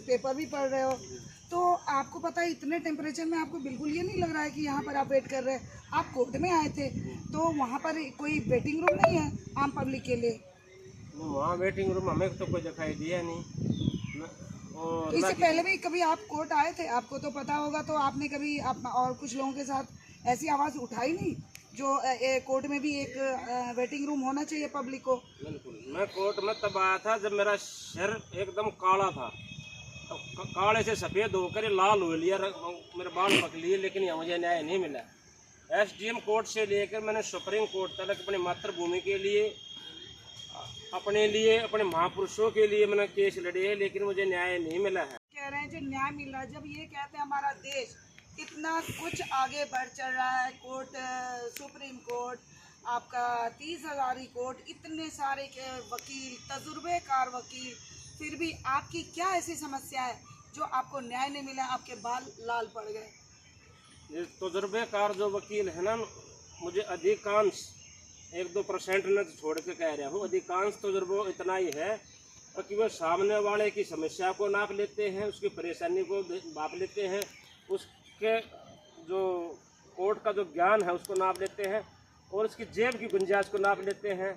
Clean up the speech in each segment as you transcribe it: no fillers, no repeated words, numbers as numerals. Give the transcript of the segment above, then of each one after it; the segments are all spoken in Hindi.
पेपर भी पढ़ रहे हो, तो आपको पता है इतने टेम्परेचर में आपको बिल्कुल ये नहीं लग रहा है कि यहाँ पर आप वेट कर रहे हैं। आप कोर्ट में आए थे, तो वहाँ पर कोई वेटिंग रूम नहीं है आम पब्लिक के लिए? वहाँ वेटिंग रूम हमें तो कोई दिखाई दिया नहीं। और तो इससे पहले भी कभी आप कोर्ट आए थे, आपको तो पता होगा, तो आपने कभी और कुछ लोगों के साथ ऐसी आवाज़ उठाई नहीं जो कोर्ट में भी एक वेटिंग रूम होना चाहिए पब्लिक को? बिल्कुल, मैं कोर्ट में तब आया था जब मेरा सिर एकदम काला था, तो काले से सफ़ेद होकर ये लाल हो लिया, मेरे बाल पक लिए, लेकिन यहाँ मुझे न्याय नहीं मिला। एसडीएम कोर्ट से लेकर मैंने सुप्रीम कोर्ट तक अपनी मातृभूमि के लिए, अपने महापुरुषों के लिए मैंने केस लड़े हैं, लेकिन मुझे न्याय नहीं मिला है। कह रहे हैं जो न्याय मिल रहा है, जब ये कहते हैं हमारा देश इतना कुछ आगे बढ़ चल रहा है, कोर्ट, सुप्रीम कोर्ट, आपका 30,000 कोर्ट, इतने सारे के वकील, तजुर्बेकार वकील, फिर भी आपकी क्या ऐसी समस्या है जो आपको न्याय नहीं मिला, आपके बाल लाल पड़ गए? ये तजुर्बेकार जो वकील है ना, मुझे अधिकांश 1-2% न छोड़ के कह रहा हूँ, अधिकांश तजुर्बा इतना ही है कि वो सामने वाले की समस्या को नाप लेते हैं, उसकी परेशानी को नाप लेते हैं, उसके जो कोर्ट का जो ज्ञान है उसको नाप लेते हैं, और उसकी जेब की गुंजाइश को नाप लेते हैं,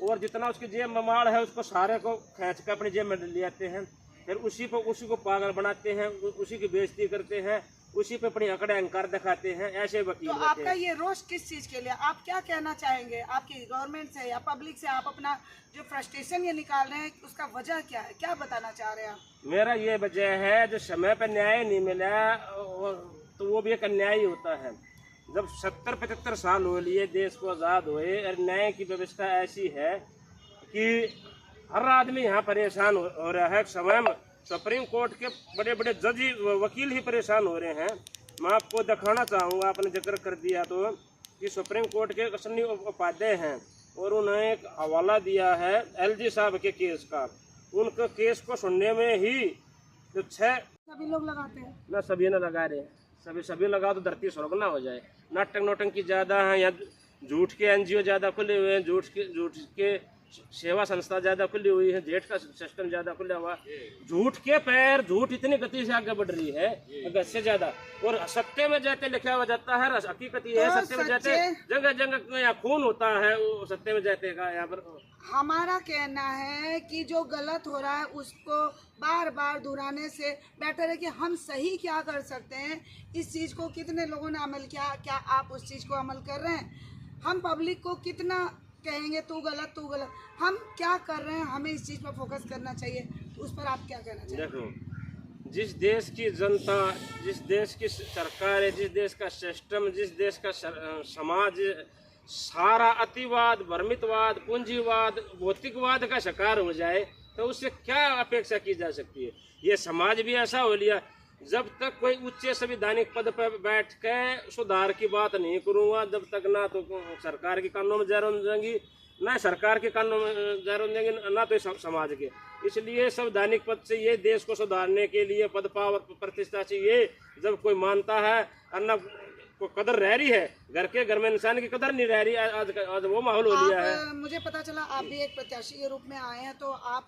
और जितना उसकी जेब में माल है उसको सारे को खींच कर अपनी जेब में ले आते हैं, फिर उसी को पागल बनाते हैं, उसी की बेइज्जती करते हैं, उसी पे अपनी अकड़े अंकार दिखाते हैं। ऐसे वकील तो आपका ये रोष किस चीज़ के लिए? आप क्या कहना चाहेंगे आपकी गवर्नमेंट से या पब्लिक से? आप अपना जो फ्रस्ट्रेशन ये निकाल रहे हैं, उसका वजह क्या है, क्या बताना चाह रहे हैं आप? मेरा ये वजह है, जो समय पर न्याय नहीं मिला, तो वो भी एक अन्याय ही होता है। जब 70-75 साल हो लिए देश को आज़ाद हुए, और न्याय की व्यवस्था ऐसी है कि हर आदमी यहाँ परेशान हो रहा है। समय में सुप्रीम कोर्ट के बड़े बड़े जज वकील ही परेशान हो रहे हैं। मैं आपको दिखाना चाहूँगा, आपने जिक्र कर दिया तो, कि सुप्रीम कोर्ट के सन्नी उपाध्याय हैं, और उन्होंने एक हवाला दिया है एलजी साहब के केस का। उनके केस को सुनने में ही जो 6 सभी लोग लगाते हैं ना, सभी ने लगा रहे हैं, सभी लगा तो धरती स्वर्ग ना हो जाए। नाटक नोटंकी ज़्यादा है यहाँ, झूठ के एनजीओ ज़्यादा खुले हुए हैं, झूठ के सेवा संस्था ज़्यादा खुली हुई है, जेठ का सिस्टम ज़्यादा खुला हुआ, झूठ के पैर, झूठ इतनी गति से आगे बढ़ रही है अगर से ज़्यादा, और सत्य में जाते लिखा हुआ जाता है। हकीकत ये है, सत्य में जाते जगह जगह यहाँ खून होता है, वो सत्य में जाते का यहाँ पर। हमारा कहना है कि जो गलत हो रहा है उसको बार बार दोहराने से बेटर है कि हम सही क्या कर सकते हैं। इस चीज़ को कितने लोगों ने अमल किया, क्या आप उस चीज़ को अमल कर रहे हैं? हम पब्लिक को कितना कहेंगे तू गलत, हम क्या कर रहे हैं, हमें इस चीज़ पर फोकस करना चाहिए। उस पर आप क्या कहना चाहिए? देखो, जिस देश की जनता, जिस देश की सरकार है, जिस देश का सिस्टम, जिस देश का समाज सारा अतिवाद, भ्रमितवाद, पूंजीवाद, भौतिकवाद का शिकार हो जाए, तो उससे क्या अपेक्षा की जा सकती है? ये समाज भी ऐसा हो लिया। जब तक कोई उच्च संवैधानिक पद पर बैठ के सुधार की बात नहीं करूँगा, जब तक ना तो सरकार के कानून में जरूर देंगी, ना सरकार के कानून में जरूर देंगे, ना तो समाज के। इसलिए संवैधानिक पद से ये देश को सुधारने के लिए पद पावर प्रतिष्ठा चाहिए। जब कोई मानता है और न को कदर रह रही है, घर में इंसान की कदर नहीं रह रही, आज वो माहौल हो गया है। मुझे पता चला आप भी एक प्रत्याशी के रूप में आए हैं, तो आप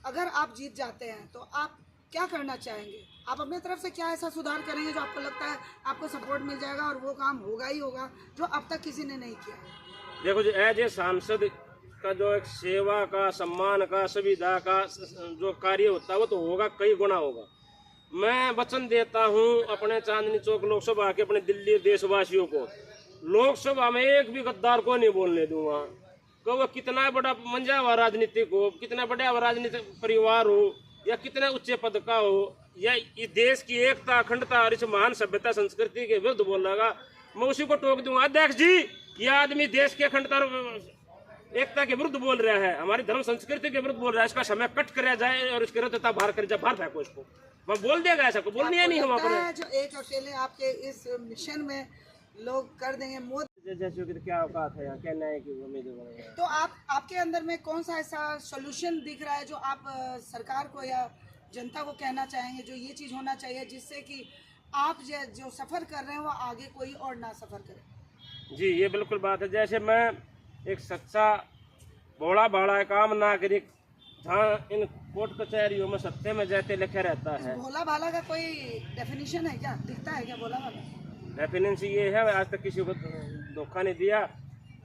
अगर आप जीत जाते हैं तो आप क्या करना चाहेंगे? आप अपने तरफ से क्या ऐसा सुधार करेंगे जो आपको लगता है आपको सपोर्ट मिल जाएगा और वो काम होगा ही होगा जो अब तक किसी ने नहीं किया? देखो जी, एज ए सांसद का जो एक सेवा का, सम्मान का, सुविधा का जो कार्य होता है वो तो होगा, कई गुना होगा। मैं वचन देता हूँ अपने चांदनी चौक लोकसभा के अपने दिल्ली देशवासियों को, लोकसभा में एक भी गद्दार को नहीं बोलने दूंगा। को वो कितना बड़ा मंजा हुआ राजनीतिक हो, कितना बड़ा राजनीतिक परिवार हो, या कितना उच्च पद का हो, या इस देश की एकता, अखंडता और इस महान सभ्यता संस्कृति के विरुद्ध बोल रहा, मैं उसी को टोक दूंगा। अध्यक्ष जी, यह आदमी देश की अखंडता एकता के विरुद्ध बोल रहा है, हमारी धर्म संस्कृति के विरुद्ध बोल रहा है, इसका समय कट कराया जाए और इसकी रद्दता बाहर कर जाए, बाहर फेंको इसको। मैं बोल देगा, ऐसा को बोलनी है नहीं हम अपने। जो एक अकेले आपके इस मिशन में लोग कर देंगे मोदी जैसे कि क्या औकात है यहाँ, क्या न्याय की उम्मीद है? तो आपके अंदर में कौन सा ऐसा सोल्यूशन दिख रहा है जो आप सरकार को या जनता को कहना चाहेंगे, जो ये चीज़ होना चाहिए जिससे कि आप जो सफ़र कर रहे हैं वो आगे कोई और ना सफ़र करे? जी, ये बिल्कुल बात है। जैसे मैं एक सच्चा भोला भाला काम नागरिक जहाँ इन कोर्ट कचहरियों में सत्य में जाते लिखे रहता है। भोला भाला का कोई डेफिनेशन है क्या, दिखता है क्या भोला भाला? डेफिनेशन ये है, आज तक किसी को धोखा नहीं दिया,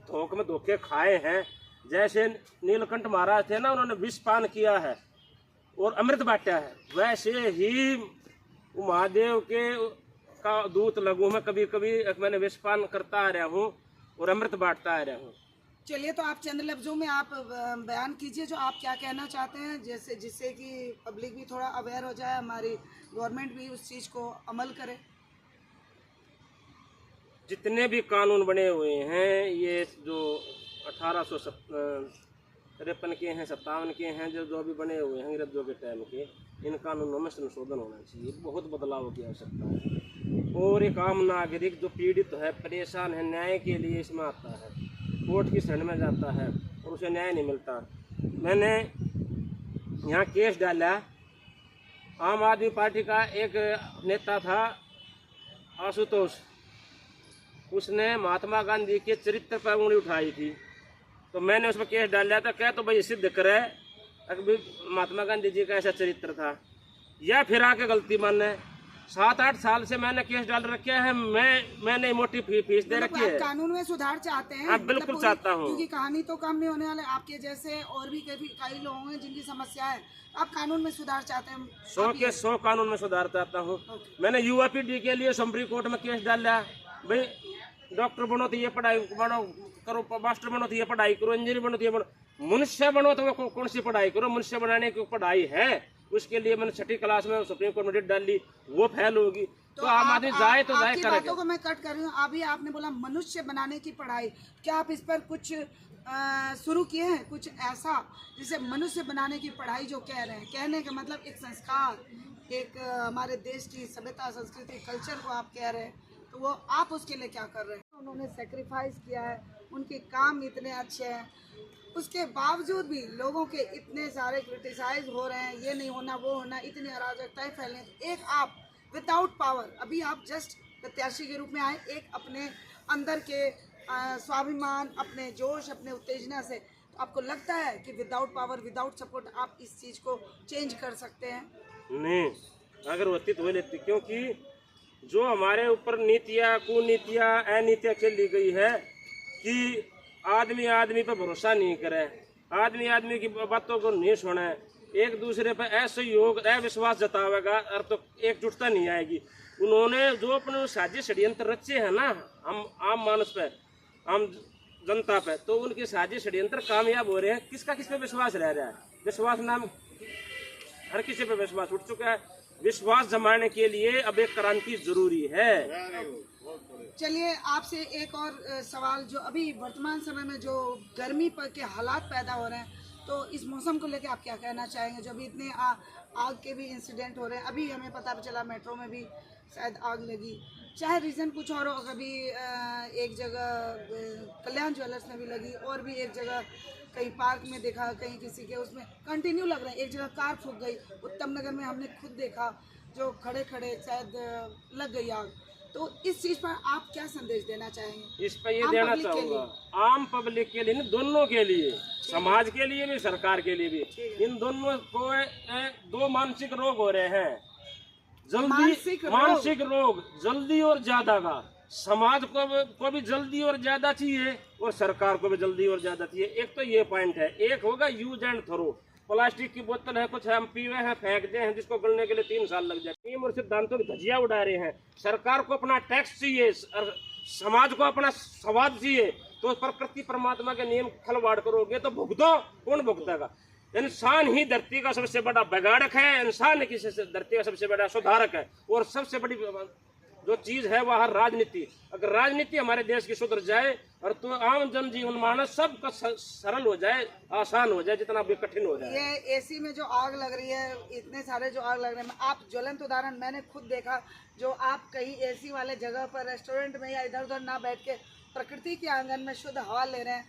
थोक में धोखे खाए हैं। जैसे नीलकंठ महाराज थे ना, उन्होंने विष पान किया है और अमृत बांटा है, वैसे ही महादेव के का दूत लगू मैं। कभी कभी मैंने विष पान करता आ रहा हूँ और अमृत बांटता आ रहा हूँ। चलिए, तो आप चंद लफ्जों में आप बयान कीजिए जो आप क्या कहना चाहते हैं, जैसे जिससे कि पब्लिक भी थोड़ा अवेयर हो जाए, हमारी गवर्नमेंट भी उस चीज़ को अमल करे। जितने भी कानून बने हुए हैं, ये जो 1853 के हैं, 57 के हैं, जो भी बने हुए हैं अंग्रेजों के टाइम के, इन कानूनों में संशोधन होना चाहिए। बहुत बदलाव की आवश्यकता है। और एक आम नागरिक जो पीड़ित है, परेशान है, न्याय के लिए इसमें आता है, कोर्ट की शरण में जाता है और उसे न्याय नहीं मिलता। मैंने यहाँ केस डाला, आम आदमी पार्टी का एक नेता था आशुतोष, उसने महात्मा गांधी के चरित्र पर उंगली उठाई थी, तो मैंने उसमें केस डाला था। क्या तो भाई सिद्ध करे अभी महात्मा गांधी जी का ऐसा चरित्र था, या फिर आके गलती माने। 7-8 साल से मैंने केस डाल रखे हैं, मैंने मोटी फीस दे रखी है। कानून में सुधार चाहते हैं? हाँ, बिल्कुल चाहता हूँ, क्योंकि कहानी तो कम नहीं होने वाले, आपके जैसे और भी कई लोग हैं जिनकी समस्या है। आप कानून में सुधार चाहते हैं? 100 के 100 कानून में सुधार चाहता हूँ। मैंने UAPD के लिए सुप्रीम कोर्ट में केस डाला, भाई डॉक्टर बनो तो ये पढ़ाई बनो करो, मास्टर बनो तो ये पढ़ाई करो, इंजीनियर बनो तो ये बनो, मनुष्य बनो तो वो कौन सी पढ़ाई करो। मनुष्य बनाने की पढ़ाई है, उसके लिए मैंने 6ठी क्लास में सुप्रीम कोर्ट में डेट डाल ली, वो फेल होगी। तो आम आदमी जाए तो जाए करेगा। बातों को मैं कट कर रही हूँ। अभी आपने बोला मनुष्य बनाने की पढ़ाई, क्या आप इस पर कुछ शुरू किए हैं, कुछ ऐसा जिसे मनुष्य बनाने की पढ़ाई जो कह रहे हैं? कहने का मतलब एक संस्कार, एक हमारे देश की सभ्यता, संस्कृति, कल्चर को आप कह रहे हैं, तो वो आप उसके लिए क्या कर रहे हैं? उन्होंने सेक्रीफाइस किया है, उनके काम इतने अच्छे हैं, उसके बावजूद भी लोगों के इतने सारे क्रिटिसाइज हो रहे हैं, ये नहीं होना, वो होना, इतनी अराजकताएं फैलने। एक आप विदाउट पावर, अभी आप जस्ट प्रत्याशी के रूप में आए, एक अपने अंदर के स्वाभिमान, अपने जोश, अपने उत्तेजना से, तो आपको लगता है कि विदाउट पावर, विदाउट सपोर्ट आप इस चीज़ को चेंज कर सकते हैं? नहीं, अगर होती तो लेती, क्योंकि जो हमारे ऊपर नीतियाँ, कुनीतियाँ, अनीतियाँ चली गई है कि आदमी पर भरोसा नहीं करे, आदमी की बातों को नहीं सुने, एक दूसरे पर असहयोग, अविश्वास जतावेगा और तो एकजुटता नहीं आएगी। उन्होंने जो अपने साजिश षड्यंत्र रचे हैं ना, हम आम मानस पे, आम जनता पे, तो उनके साजिश षड्यंत्र कामयाब हो रहे हैं। किसका किस पे विश्वास रह रहा है? विश्वास नाम हर किसी पे विश्वास उठ चुका है। विश्वास जमाने के लिए अब एक क्रांति जरूरी है। चलिए, आपसे एक और सवाल, जो अभी वर्तमान समय में जो गर्मी पर के हालात पैदा हो रहे हैं, तो इस मौसम को लेकर आप क्या कहना चाहेंगे? जो अभी इतने आग के भी इंसिडेंट हो रहे हैं, अभी हमें पता चला मेट्रो में भी शायद आग लगी, चाहे रीज़न कुछ और हो, कभी एक जगह कल्याण ज्वेलर्स में भी लगी, और भी एक जगह कहीं पार्क में देखा, कहीं किसी के उसमें कंटिन्यू लग रहे हैं, एक जगह कार फूक गई, उत्तम नगर में हमने खुद देखा, जो खड़े खड़े शायद लग गई आग। तो इस चीज पर आप क्या संदेश देना चाहेंगे? इस पर ये देना चाहूँगा, आम पब्लिक के लिए, दोनों के लिए, समाज के लिए भी, सरकार के लिए भी, इन दोनों को दो मानसिक रोग हो रहे हैं। जल्दी मानसिक रोग जल्दी और ज्यादा का, समाज को भी जल्दी और ज्यादा चाहिए और सरकार को भी जल्दी और ज्यादा चाहिए। एक तो ये पॉइंट है। एक होगा यूज एंड थ्रो, प्लास्टिक की बोतल है, कुछ हम पीवे हैं, फेंक दे हैं, जिसको गलने के लिए 3 साल लग जाए। टीम और सिद्धांतों की धज्जियां उड़ा रहे हैं। सरकार को अपना टैक्स चाहिए और समाज को अपना स्वाद चाहिए, तो प्रकृति परमात्मा के नियम खलवाड़ करोगे तो भुगतो, कौन भुगतेगा? इंसान ही धरती का सबसे बड़ा बिगाड़क है, इंसान ही धरती का सबसे बड़ा सुधारक है। और सबसे बड़ी जो चीज है वह राजनीति। अगर राजनीति हमारे देश की सुधर जाए और तो आम जनजीवन मानस सबका सरल हो जाए, आसान हो जाए, जितना भी कठिन हो जाए। ये एसी में जो आग लग रही है, इतने सारे जो आग लग रहे हैं, आप ज्वलंत उदाहरण मैंने खुद देखा, जो आप कहीं एसी वाले जगह पर रेस्टोरेंट में या इधर उधर ना बैठ के प्रकृति के आंगन में शुद्ध हवा ले रहे हैं,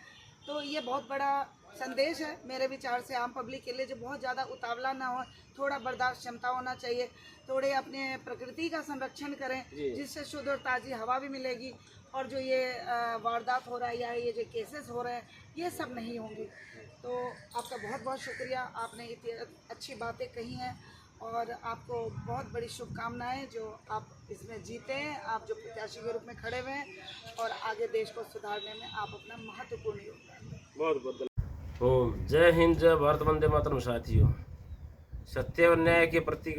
तो ये बहुत बड़ा संदेश है मेरे विचार से आम पब्लिक के लिए, जो बहुत ज़्यादा उतावला ना हो, थोड़ा बर्दाश्त क्षमता होना चाहिए, थोड़े अपने प्रकृति का संरक्षण करें, जिससे शुद्ध और ताज़ी हवा भी मिलेगी, और जो ये वारदात हो रहा है या ये जो केसेस हो रहे हैं, ये सब नहीं होंगे। तो आपका बहुत बहुत शुक्रिया, आपने इतनी अच्छी बातें कही हैं और आपको बहुत बड़ी शुभकामनाएं जो आप इसमें जीते हैं, आप जो प्रत्याशी के रूप में खड़े हुए हैं और आगे देश को सुधारने में आप अपना महत्वपूर्ण योगदान दें। बहुत बहुत धन्यवाद। ओम जय हिंद, जय भारत, वंदे मातरम। साथियों, सत्य और न्याय के प्रति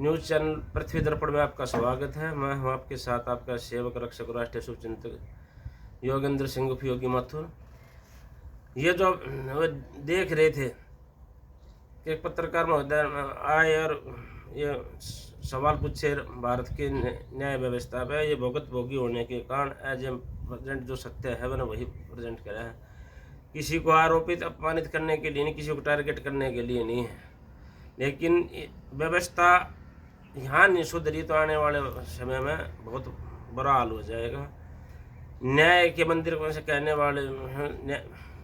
न्यूज चैनल पृथ्वी दर्पण में आपका स्वागत है। मैं हूं आपके साथ आपका सेवक, रक्षक, राष्ट्रीय शुभचिंतक योगेंद्र सिंह उपयोगी माथुर। ये जो वो देख रहे थे कि एक पत्रकार महोदय आए और ये सवाल पूछे भारत की न्याय व्यवस्था पे, ये भुगत भोगी होने के कारण एज ए प्रेजेंट जो सत्य है वह वही प्रेजेंट करा है। किसी को आरोपित अपमानित करने के लिए नहीं, किसी को टारगेट करने के लिए नहीं है, लेकिन व्यवस्था यहाँ नहीं सुधरी तो आने वाले समय में बहुत बुरा हाल हो जाएगा। न्याय के मंदिर को ऐसे कहने वाले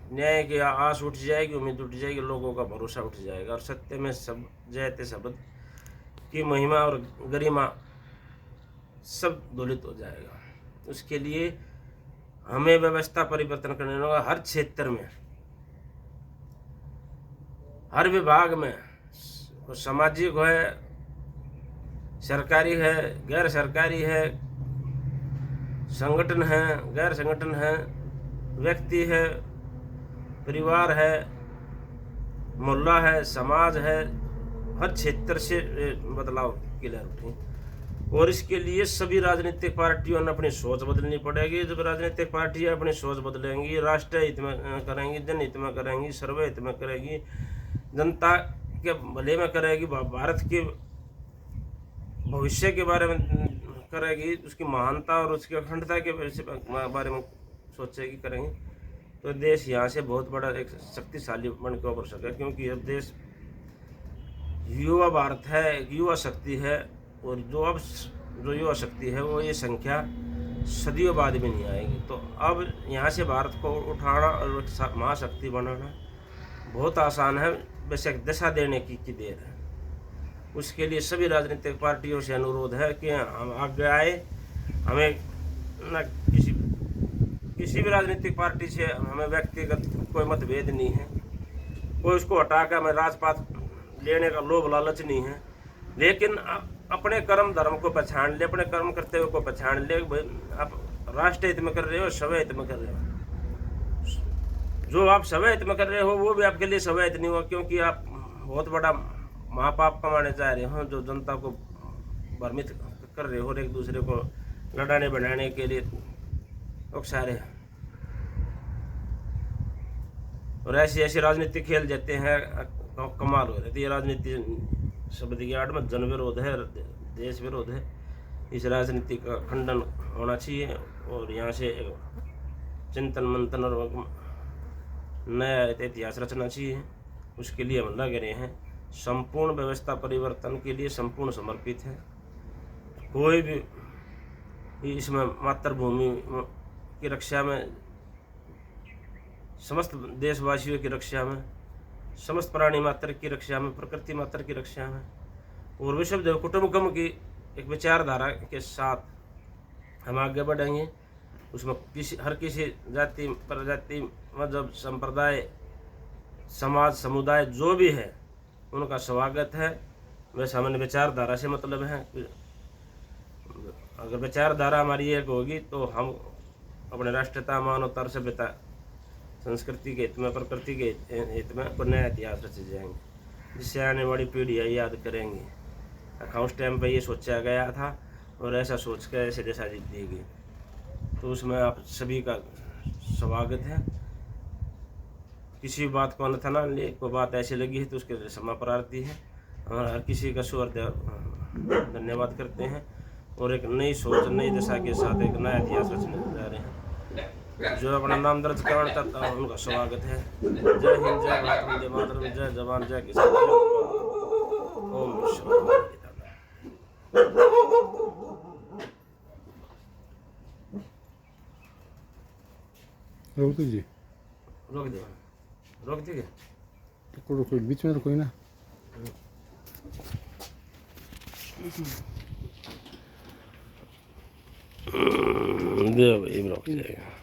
न्याय की आस उठ जाएगी, उम्मीद उठ जाएगी, लोगों का भरोसा उठ जाएगा और सत्य में सब जयते शब्द की महिमा और गरिमा सब दौलित हो जाएगा। उसके लिए हमें व्यवस्था परिवर्तन करने होगा। हर क्षेत्र में, हर विभाग में, सामाजिक है, सरकारी है, गैर सरकारी है, संगठन है, गैर संगठन है, व्यक्ति है, परिवार है, मोहल्ला है, समाज है, हर क्षेत्र से बदलाव की लहर उठी और इसके लिए सभी राजनीतिक पार्टियों ने अपनी सोच बदलनी पड़ेगी। जब राजनीतिक पार्टियां अपनी सोच बदलेंगी, राष्ट्र हित में करेंगी, जनहित में करेंगी, सर्वहित में करेगी, जनता के भले में करेगी, भारत के भविष्य के बारे में करेगी, उसकी महानता और उसकी अखंडता के बारे में सोचेगी, करेंगी, तो देश यहाँ से बहुत बड़ा एक शक्तिशाली बन के उभर सके। क्योंकि अब देश युवा भारत है, युवा शक्ति है और जो युवा शक्ति है वो ये संख्या सदियों बाद में नहीं आएगी। तो अब यहाँ से भारत को उठाना और महाशक्ति बनाना बहुत आसान है, वैसे एक दिशा देने की देर है। उसके लिए सभी राजनीतिक पार्टियों से अनुरोध है कि हम आगे आए। हमें न किसी भी राजनीतिक पार्टी से हमें व्यक्तिगत कोई मतभेद नहीं है, कोई उसको हटाकर हमें राजपात लेने का लोभ लालच नहीं है, लेकिन अपने कर्म धर्म को पहचान ले, अपने कर्म करते हुए को पहचान ले। आप राष्ट्र हित में कर रहे हो, सवै हित में कर रहे हो। जो आप सवै हित में कर रहे हो वो भी आपके लिए सवै हित नहीं हुआ, क्योंकि आप बहुत बड़ा महापाप कमाने जा रहे हो, जो जनता को भ्रमित कर रहे हो और एक दूसरे को लड़ाने बढ़ाने के लिए उकसा रहे हैं और ऐसी राजनीति खेल जाते हैं, कमाल हो रही है। राजनीति शब्द की आड़ में जन विरोध है, देश विरोध है। इस राजनीति का खंडन होना चाहिए और यहाँ से चिंतन मंथन और नया इतिहास रचना चाहिए। उसके लिए हम लग रहे हैं। संपूर्ण व्यवस्था परिवर्तन के लिए संपूर्ण समर्पित है। कोई भी इसमें मातृभूमि की रक्षा में, समस्त देशवासियों की रक्षा में, समस्त प्राणी मात्र की रक्षा में, प्रकृति मात्र की रक्षा में और विश्वदेव कुटुंबकम की एक विचारधारा के साथ हम आगे बढ़ेंगे। उसमें हर किसी जाति, प्रजाति, मजहब, संप्रदाय, समाज, समुदाय जो भी है उनका स्वागत है। वैसे हमें विचारधारा से मतलब है। अगर विचारधारा हमारी एक होगी तो हम अपने राष्ट्रीयता, मानवता, सभ्यता, संस्कृति के हित में, प्रकृति के हित में को नया इतिहास रच जाएंगे, जिससे आने वाली पीढ़ियाँ याद करेंगी। उस टाइम पर ये सोचा गया था और ऐसा सोच कर ऐसे दिशा दी गई। तो उसमें आप सभी का स्वागत है। किसी बात को अन्यथा ना ले, कोई बात ऐसी लगी है तो उसके लिए क्षमा प्रार्थी है और हर किसी का स्वर धन्यवाद करते हैं और एक नई सोच, नई दिशा के साथ एक नया इतिहास रचने जा रहे हैं। जो अपना नाम दर्ज करना चाहता है उनका स्वागत है। जय हिंद, जय भारत, वंदे मातरम, जय जवान, जय किसान, ओम विश्व। रोक दीजिए, रोक दे, रोक देंगे। कोई बीच में तो कोई ना। दे भाई, रोक जाएगा।